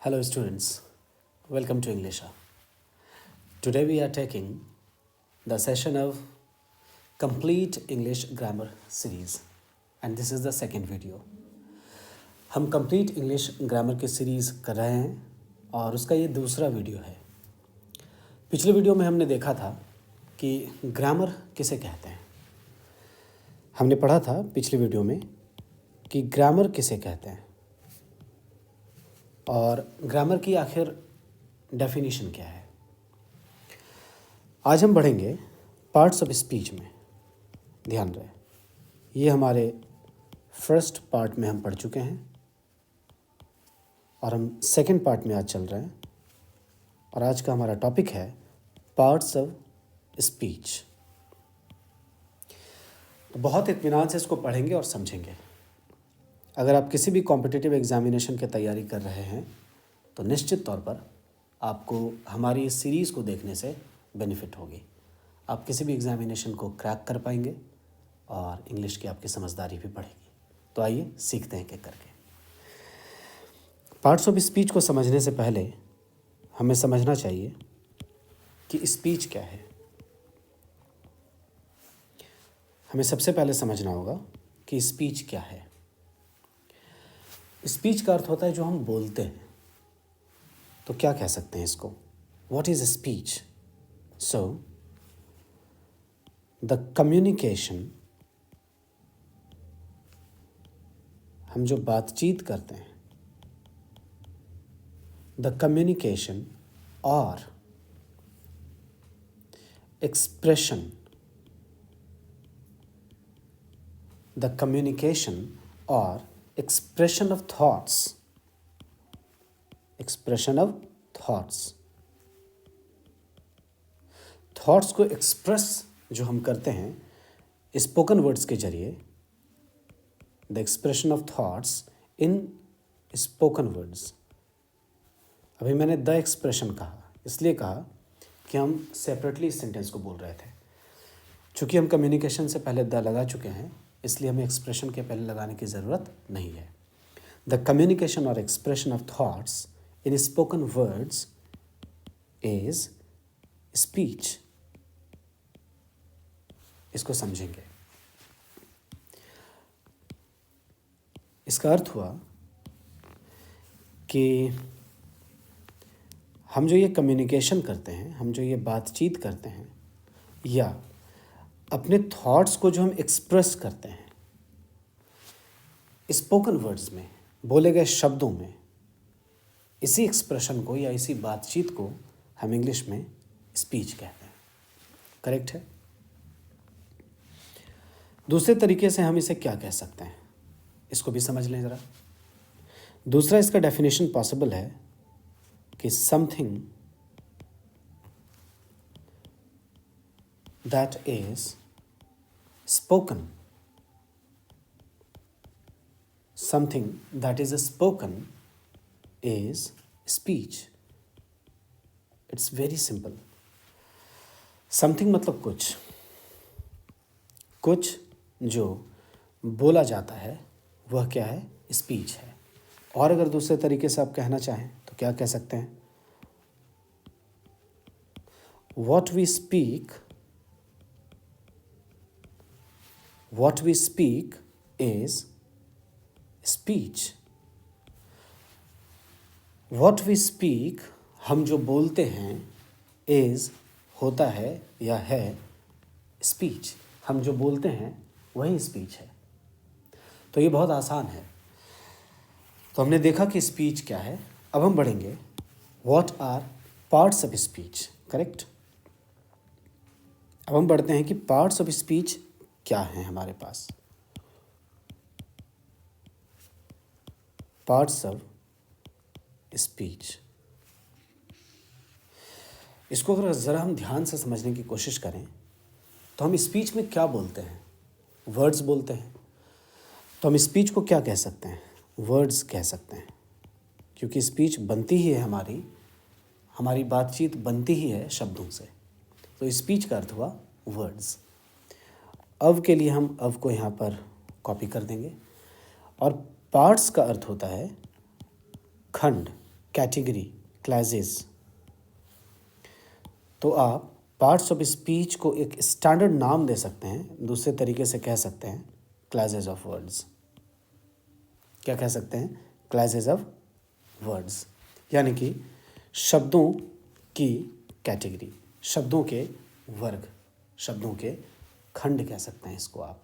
Hello students, welcome to English. Today we are taking the session of Complete English Grammar Series and this is the second video. हम Complete English Grammar की series कर रहे हैं और उसका ये दूसरा वीडियो है. पिछले वीडियो में हमने देखा था कि ग्रामर किसे कहते हैं. हमने पढ़ा था पिछले वीडियो में कि ग्रामर किसे कहते हैं और ग्रामर की आखिर डेफिनेशन क्या है. आज हम बढ़ेंगे पार्ट्स ऑफ स्पीच में. ध्यान रहे, ये हमारे फर्स्ट पार्ट में हम पढ़ चुके हैं और हम सेकंड पार्ट में आज चल रहे हैं और आज का हमारा टॉपिक है पार्ट्स ऑफ स्पीच. तो बहुत इत्मीनान से इसको पढ़ेंगे और समझेंगे. अगर आप किसी भी कॉम्पिटिटिव एग्जामिनेशन की तैयारी कर रहे हैं तो निश्चित तौर पर आपको हमारी इस सीरीज़ को देखने से बेनिफिट होगी. आप किसी भी एग्जामिनेशन को क्रैक कर पाएंगे और इंग्लिश की आपकी समझदारी भी बढ़ेगी. तो आइए सीखते हैं एक एक करके. पार्ट्स ऑफ स्पीच को समझने से पहले हमें समझना चाहिए कि स्पीच क्या है. हमें सबसे पहले समझना होगा कि स्पीच क्या है. स्पीच का अर्थ होता है जो हम बोलते हैं. तो क्या कह सकते हैं इसको? What is speech? So the communication, हम जो बातचीत करते हैं, द कम्युनिकेशन और एक्सप्रेशन, द कम्युनिकेशन और expression of thoughts, expression of thoughts. Thoughts को एक्सप्रेस जो हम करते हैं स्पोकन वर्ड्स के जरिए, the expression of thoughts in spoken words. अभी मैंने द एक्सप्रेशन कहा, इसलिए कहा कि हम सेपरेटली इस सेंटेंस को बोल रहे थे. चूँकि हम कम्युनिकेशन से पहले द लगा चुके हैं इसलिए हमें एक्सप्रेशन के पहले लगाने की ज़रूरत नहीं है. द कम्युनिकेशन और expression of thoughts in spoken words is speech. इसको समझेंगे. इसका अर्थ हुआ कि हम जो ये कम्युनिकेशन करते हैं, हम जो ये बातचीत करते हैं या अपने थॉट्स को जो हम एक्सप्रेस करते हैं स्पोकन वर्ड्स में, बोले गए शब्दों में, इसी एक्सप्रेशन को या इसी बातचीत को हम इंग्लिश में स्पीच कहते हैं. करेक्ट है. दूसरे तरीके से हम इसे क्या कह सकते हैं, इसको भी समझ लें ज़रा. दूसरा इसका डेफिनेशन पॉसिबल है कि something that is spoken, something that is spoken is speech. It's very simple. Something मतलब कुछ जो बोला जाता है वह क्या है? स्पीच है. और अगर दूसरे तरीके से आप कहना चाहें तो क्या कह सकते हैं? What we speak is speech. What we speak, हम जो बोलते हैं, is होता है या है speech. हम जो बोलते हैं वही speech है. तो ये बहुत आसान है. तो हमने देखा कि speech क्या है. अब हम बढ़ेंगे what are parts of speech. Correct. अब हम बढ़ते हैं कि parts of speech क्या है हमारे पास. Parts of speech. इसको अगर ज़रा हम ध्यान से समझने की कोशिश करें तो हम स्पीच में क्या बोलते हैं? वर्ड्स बोलते हैं. तो हम स्पीच को क्या कह सकते हैं? वर्ड्स कह सकते हैं. क्योंकि स्पीच बनती ही है, हमारी बातचीत बनती ही है शब्दों से. तो स्पीच का अर्थ हुआ वर्ड्स. अव के लिए हम अव को यहाँ पर कॉपी कर देंगे और पार्ट्स का अर्थ होता है खंड. कैटेगरी, क्लासेस, तो आप पार्ट्स ऑफ स्पीच को एक स्टैंडर्ड नाम दे सकते हैं। दूसरे तरीके से कह सकते हैं क्लासेस ऑफ वर्ड्स। क्या कह सकते हैं? क्लासेस ऑफ वर्ड्स, यानी कि शब्दों की कैटेगरी, शब्दों के वर्ग, शब्दों के खंड कह सकते हैं इसको आप।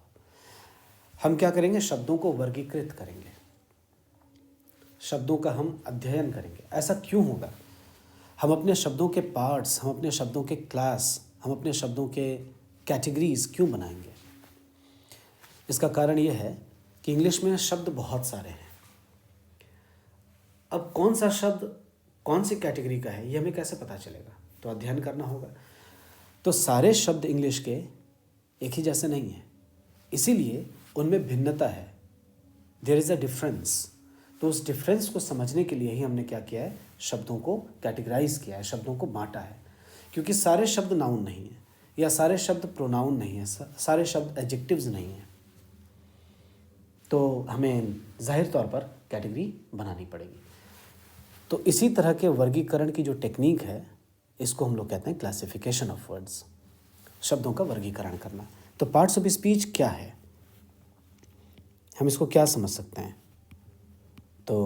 हम क्या करेंगे? शब्दों को वर्गीकृत करेंगे, शब्दों का हम अध्ययन करेंगे। ऐसा क्यों होगा? हम अपने शब्दों के पार्ट्स, हम अपने शब्दों के क्लास, हम अपने शब्दों के कैटेगरीज क्यों बनाएंगे? इसका कारण यह है कि इंग्लिश में शब्द बहुत सारे हैं। अब कौन सा शब्द कौन सी कैटेगरी का है ये हमें कैसे पता चलेगा? तो अध्ययन करना होगा। तो सारे शब्द इंग्लिश के एक ही जैसे नहीं हैं, इसीलिए उनमें भिन्नता है। There is a difference. तो उस डिफरेंस को समझने के लिए ही हमने क्या किया है? शब्दों को कैटेगराइज किया है, शब्दों को बांटा है। क्योंकि सारे शब्द नाउन नहीं है, या सारे शब्द प्रोनाउन नहीं है, सारे शब्द एडजेक्टिव्स नहीं हैं, तो हमें जाहिर तौर पर कैटेगरी बनानी पड़ेगी। तो इसी तरह के वर्गीकरण की जो टेक्निक है, इसको हम लोग कहते हैं क्लासिफिकेशन ऑफ वर्ड्स, शब्दों का वर्गीकरण करना। तो पार्ट्स ऑफ स्पीच क्या है, हम इसको क्या समझ सकते हैं? तो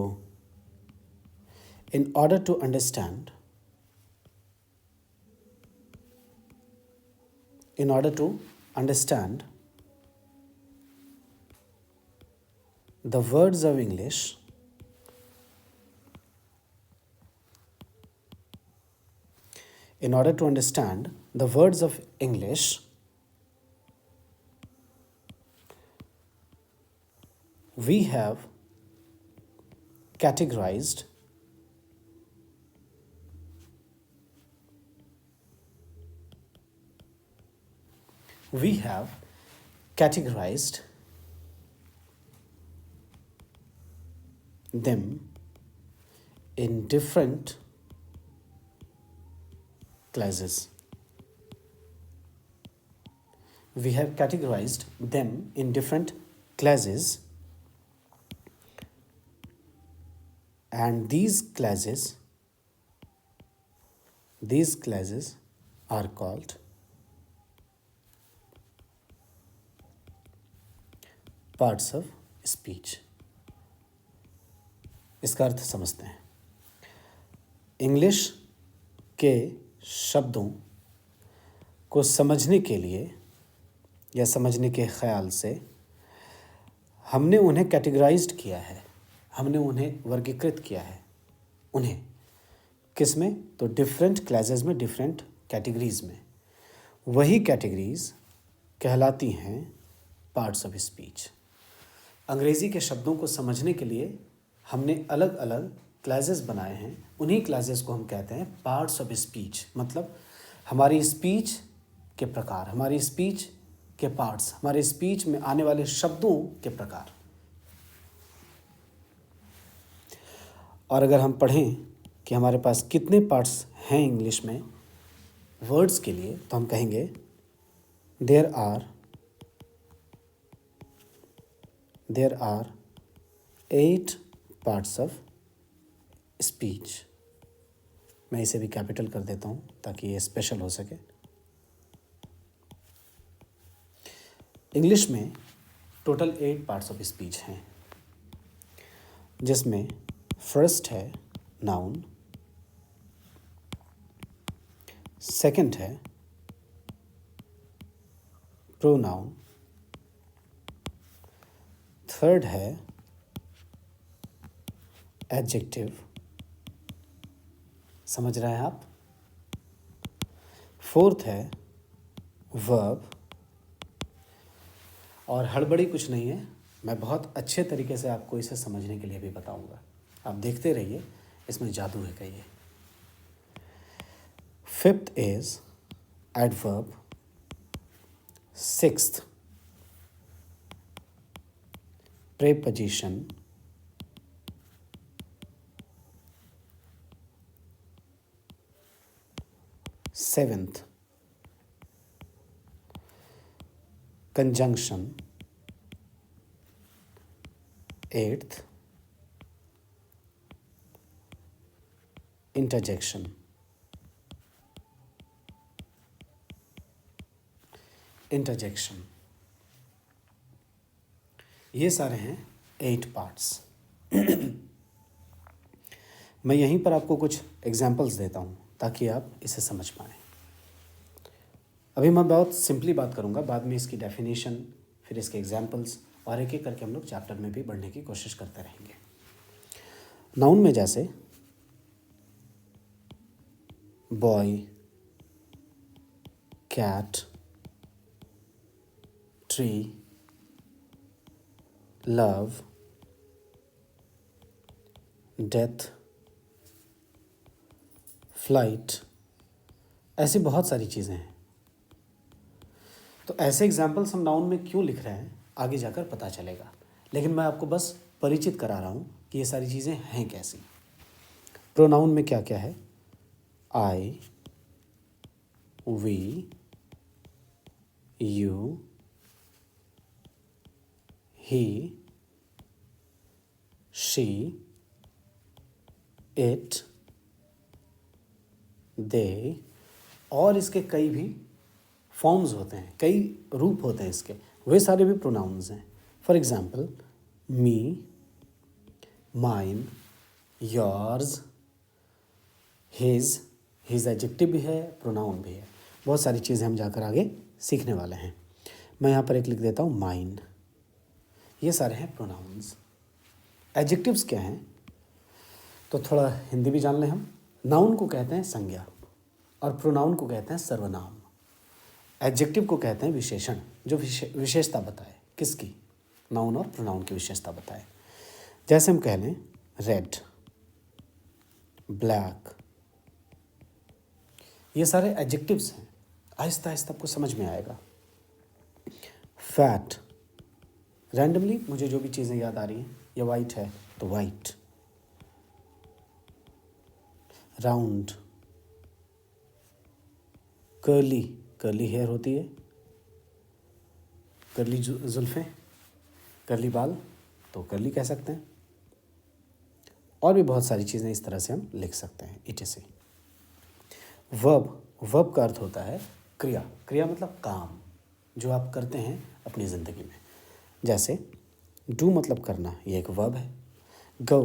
in order to understand, in order to understand the words of English, in order to understand the words of English, we have categorized them in different classes. We have categorized them in different classes, and these classes are called parts of speech. इसका अर्थ समझते हैं। English के शब्दों को समझने के लिए या समझने के ख्याल से हमने उन्हें कैटेगराइज्ड किया है, हमने उन्हें वर्गीकृत किया है। उन्हें किस में? तो डिफरेंट क्लासेस में, डिफरेंट कैटेगरीज में। वही कैटेगरीज कहलाती हैं पार्ट्स ऑफ स्पीच। अंग्रेज़ी के शब्दों को समझने के लिए हमने अलग अलग क्लासेस बनाए हैं, उन्हीं क्लासेस को हम कहते हैं पार्ट्स ऑफ स्पीच। मतलब हमारी स्पीच के प्रकार, हमारी स्पीच के पार्ट्स, हमारे स्पीच में आने वाले शब्दों के प्रकार। और अगर हम पढ़ें कि हमारे पास कितने पार्ट्स हैं इंग्लिश में वर्ड्स के लिए, तो हम कहेंगे there are 8 parts of speech. मैं इसे भी कैपिटल कर देता हूँ ताकि ये स्पेशल हो सके। इंग्लिश में टोटल 8 पार्ट्स ऑफ स्पीच हैं, जिसमें फर्स्ट है नाउन, सेकंड है प्रोनाउन, थर्ड है एडजेक्टिव, समझ रहे हैं आप, फोर्थ है वर्ब, और हड़बड़ी कुछ नहीं है, मैं बहुत अच्छे तरीके से आपको इसे समझने के लिए भी बताऊंगा। आप देखते रहिए, इसमें जादू है कहिए। Fifth is adverb, sixth preposition, seventh conjunction, eighth interjection, interjection, ये सारे हैं 8 पार्ट्स। मैं यहीं पर आपको कुछ एग्जाम्पल्स देता हूँ ताकि आप इसे समझ पाएँ। अभी मैं बहुत सिंपली बात करूँगा, बाद में इसकी डेफिनेशन, फिर इसके एग्जाम्पल्स, और एक एक करके हम लोग चैप्टर में भी बढ़ने की कोशिश करते रहेंगे। नाउन में जैसे boy, cat, tree, love, death, flight, ऐसी बहुत सारी चीज़ें हैं। तो ऐसे एग्जाम्पल्स हम नाउन में क्यों लिख रहे हैं आगे जाकर पता चलेगा, लेकिन मैं आपको बस परिचित करा रहा हूँ कि ये सारी चीज़ें हैं कैसी। प्रोनाउन में क्या क्या है? I, we, you, he, she, it, they, और इसके कई भी फॉर्म्स होते हैं, कई रूप होते हैं इसके, वे सारे भी प्रोनाउंस हैं। For example me, mine, yours, his adjective भी है, प्रोनाउन भी है। बहुत सारी चीज़ें हम जाकर आगे सीखने वाले हैं। मैं यहाँ पर एक लिख देता हूँ माइन। ये सारे हैं प्रोनाउंस। एडजेक्टिव्स क्या हैं? तो थोड़ा हिंदी भी जान लें हम। नाउन को कहते हैं संज्ञा और प्रोनाउन को कहते हैं सर्वनाम। एडजेक्टिव को कहते हैं विशेषण, जो विशेषता बताए। किसकी? नाउन और प्रोनाउन की विशेषता बताए। जैसे हम कह लें रेड, ब्लैक, ये सारे एडजेक्टिव्स हैं। आहिस्ता आहिस्ता आपको समझ में आएगा। फैट, रैंडमली मुझे जो भी चीज़ें याद आ रही हैं, ये वाइट है तो white. Round, curly, curly hair होती है, कर्ली जुल्फ़ें, कर्ली बाल, तो कर्ली कह सकते हैं। और भी बहुत सारी चीज़ें इस तरह से हम लिख सकते हैं। etc। वर्ब, वर्ब का अर्थ होता है क्रिया। क्रिया मतलब काम जो आप करते हैं अपनी ज़िंदगी में। जैसे डू मतलब करना, ये एक वर्ब है। गो,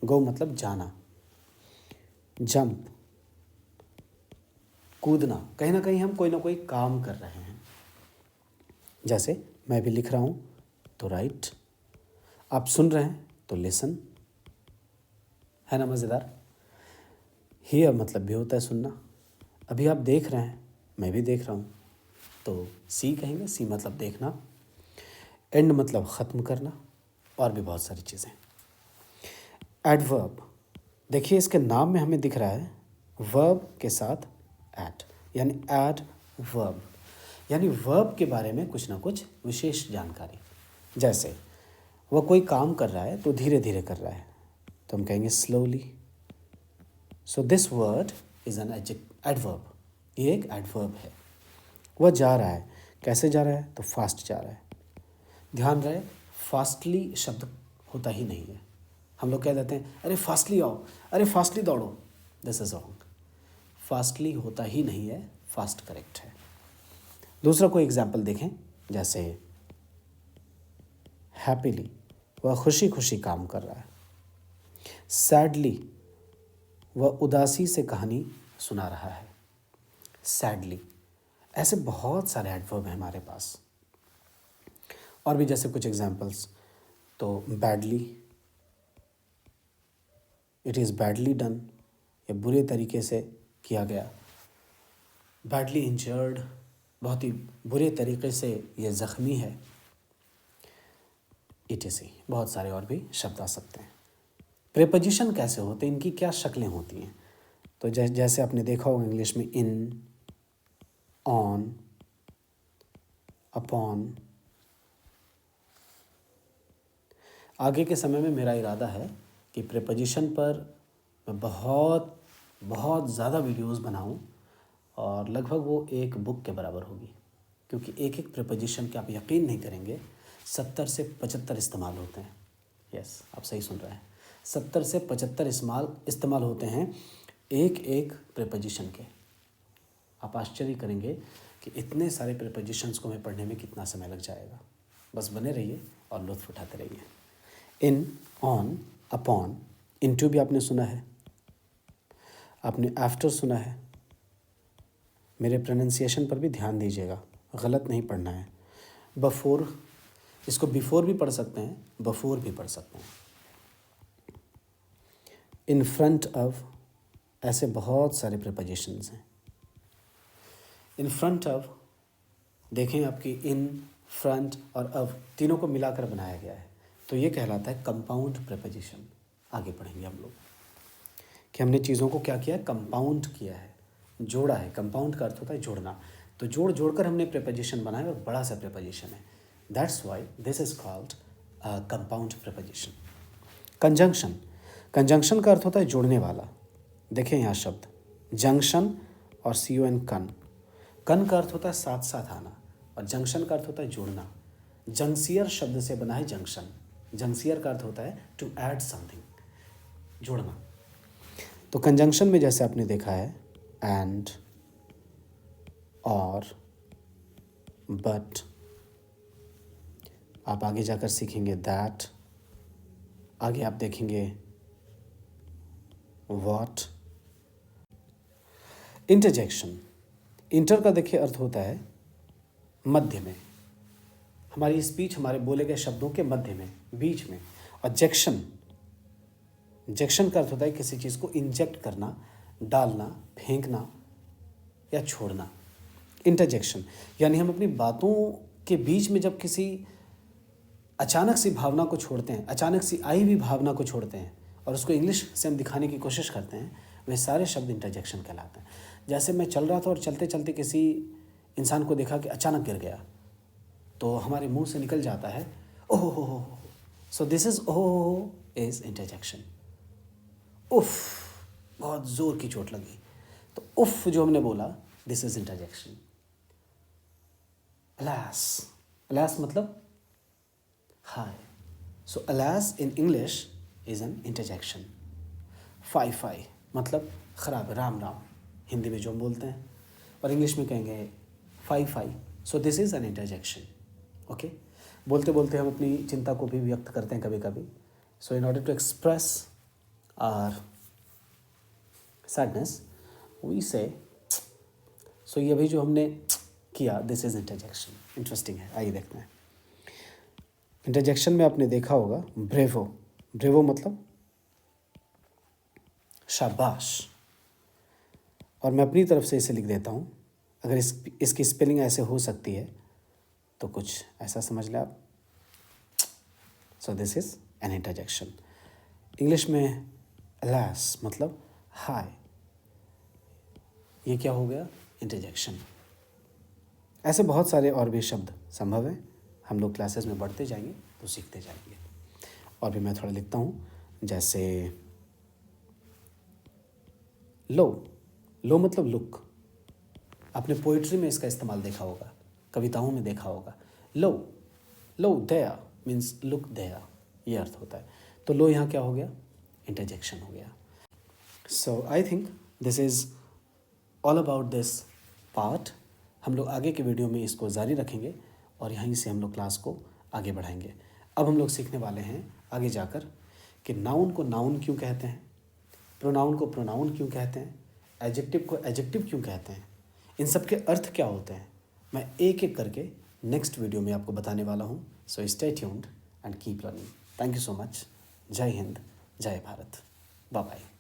गो मतलब जाना। जंप, कूदना, कहीं ना कहीं हम कोई ना कोई काम कर रहे हैं। जैसे मैं भी लिख रहा हूँ तो राइट, आप सुन रहे हैं तो लिसन, है ना मज़ेदार। हियर मतलब भी होता है सुनना। अभी आप देख रहे हैं, मैं भी देख रहा हूँ, तो सी कहेंगे, सी मतलब देखना। एंड मतलब ख़त्म करना, और भी बहुत सारी चीज़ें। एडवर्ब, देखिए इसके नाम में हमें दिख रहा है वर्ब के साथ एट, यानी एड वर्ब, यानी वर्ब के बारे में कुछ ना कुछ विशेष जानकारी। जैसे वह कोई काम कर रहा है तो धीरे धीरे कर रहा है, तो हम कहेंगे slowly. So this word is an adverb, ये एक एडवर्ब है। वह जा रहा है, कैसे जा रहा है? तो फास्ट जा रहा है। ध्यान रहे, फास्टली शब्द होता ही नहीं है। हम लोग कह देते हैं अरे फास्टली आओ, अरे फास्टली दौड़ो, दिस इज रॉन्ग। फास्टली होता ही नहीं है, फास्ट करेक्ट है। दूसरा कोई एग्जाम्पल देखें, जैसे हैप्पीली, वह खुशी खुशी काम कर रहा है। सैडली, वह उदासी से कहानी सुना रहा है। सैडली, ऐसे बहुत सारे एडवर्ब हैं हमारे पास। और भी जैसे कुछ एग्जाम्पल्स, तो badly, it is badly done, ये बुरे तरीके से किया गया। बैडली इंजर्ड, बहुत ही बुरे तरीके से ये ज़ख्मी है। etc। बहुत सारे और भी शब्द आ सकते हैं। प्रेपोजिशन कैसे होते हैं, इनकी क्या शक्लें होती हैं? तो जैसे आपने देखा होगा इंग्लिश में इन, ऑन, अपॉन। आगे के समय में मेरा इरादा है कि प्रेपोजिशन पर मैं बहुत बहुत ज़्यादा वीडियोस बनाऊं, और लगभग वो एक बुक के बराबर होगी, क्योंकि एक एक प्रेपोजिशन के आप यकीन नहीं करेंगे 70 से 75 इस्तेमाल होते हैं। यस, आप सही सुन रहे हैं, 70 से 75 इस्तेमाल होते हैं एक एक प्रीपोजिशन के। आप आश्चर्य करेंगे कि इतने सारे प्रीपोजिशंस को हमें पढ़ने में कितना समय लग जाएगा। बस बने रहिए और लुत्फ़ उठाते रहिए। इन, ऑन, अपॉन, इनटू भी आपने सुना है, आपने आफ्टर सुना है। मेरे प्रोनाउंसिएशन पर भी ध्यान दीजिएगा, गलत नहीं पढ़ना है। बफोर, इसको बिफोर भी पढ़ सकते हैं, बफोर भी पढ़ सकते हैं। इन फ्रंट ऑफ, ऐसे बहुत सारे प्रीपोजिशंस हैं। इन फ्रंट ऑफ, देखें आपकी इन, फ्रंट और ऑफ तीनों को मिलाकर बनाया गया है, तो ये कहलाता है कंपाउंड प्रीपोजिशन। आगे पढ़ेंगे हम लोग कि हमने चीज़ों को क्या किया है, कंपाउंड किया है, जोड़ा है। कंपाउंड का अर्थ होता है जोड़ना। तो जोड़कर हमने प्रीपोजिशन बनाया और बड़ा सा प्रीपोजिशन है। That's why this is called compound preposition. Conjunction, conjunction का अर्थ होता है जोड़ने वाला। देखें यहाँ शब्द जंक्शन और CON, कन का अर्थ होता है साथ साथ आना, और जंक्शन का अर्थ होता है जोड़ना। जंक्सियर शब्द से बना है जंक्शन। जंक्सियर का अर्थ होता है टू ऐड समथिंग, जोड़ना। तो कंजंक्शन में जैसे आपने देखा है एंड, और, बट, आप आगे जाकर सीखेंगे दैट, आगे आप देखेंगे व्हाट। इंटरजेक्शन, इंटर का देखिए अर्थ होता है मध्य में, हमारी स्पीच, हमारे बोले गए शब्दों के मध्य में, बीच में। और जेक्शन, जेक्शन का अर्थ होता है किसी चीज़ को इंजेक्ट करना, डालना, फेंकना या छोड़ना। इंटरजेक्शन यानी हम अपनी बातों के बीच में जब किसी अचानक सी भावना को छोड़ते हैं, अचानक सी आई हुई भावना को छोड़ते हैं और उसको इंग्लिश से हम दिखाने की कोशिश करते हैं, वे सारे शब्द इंटरजेक्शन कहलाते हैं। जैसे मैं चल रहा था और चलते चलते किसी इंसान को देखा कि अचानक गिर गया, तो हमारे मुंह से निकल जाता है ओह हो। सो this is oh is interjection. उफ, बहुत जोर की चोट लगी, तो उफ जो हमने बोला, this is interjection. Alas, alas मतलब हाय, so alas in English is an interjection. Fie fie मतलब खराब, राम राम हिंदी में जो हम बोलते हैं, और इंग्लिश में कहेंगे fie fie. So this is an interjection. Okay, बोलते बोलते हम अपनी चिंता को भी व्यक्त करते हैं कभी कभी। So in order to express our sadness we say, so ये भी जो हमने किया, दिस इज इंटरजेक्शन। इंटरेस्टिंग है, आइए देखते हैं। इंटरजेक्शन में आपने देखा होगा ब्रेवो, ब्रेवो मतलब शाबाश, और मैं अपनी तरफ से इसे लिख देता हूँ। अगर इसकी स्पेलिंग ऐसे हो सकती है तो कुछ ऐसा समझ लें आप। सो this is an interjection. English में अलास मतलब हाय, ये क्या हो गया, इंटरजेक्शन। ऐसे बहुत सारे और भी शब्द संभव हैं, हम लोग क्लासेस में बढ़ते जाएंगे तो सीखते जाएंगे। और भी मैं थोड़ा लिखता हूँ, जैसे लो, लो मतलब लुक। आपने पोइट्री में इसका इस्तेमाल देखा होगा, कविताओं में देखा होगा। लो, लो दया मीन्स लुक दया, ये अर्थ होता है। तो लो यहाँ क्या हो गया, इंटरजेक्शन हो गया। So I think this is all about this part. हम लोग आगे के वीडियो में इसको जारी रखेंगे और यहीं से हम लोग क्लास को आगे बढ़ाएंगे। अब हम लोग सीखने वाले हैं आगे जाकर कि नाउन को नाउन क्यों कहते हैं, प्रोनाउन को प्रोनाउन क्यों कहते हैं, एडजेक्टिव को एडजेक्टिव क्यों कहते हैं, इन सब के अर्थ क्या होते हैं। मैं एक एक करके नेक्स्ट वीडियो में आपको बताने वाला हूँ। So stay tuned and keep learning. Thank you so much. जय हिंद, जय भारत, बाय बाय।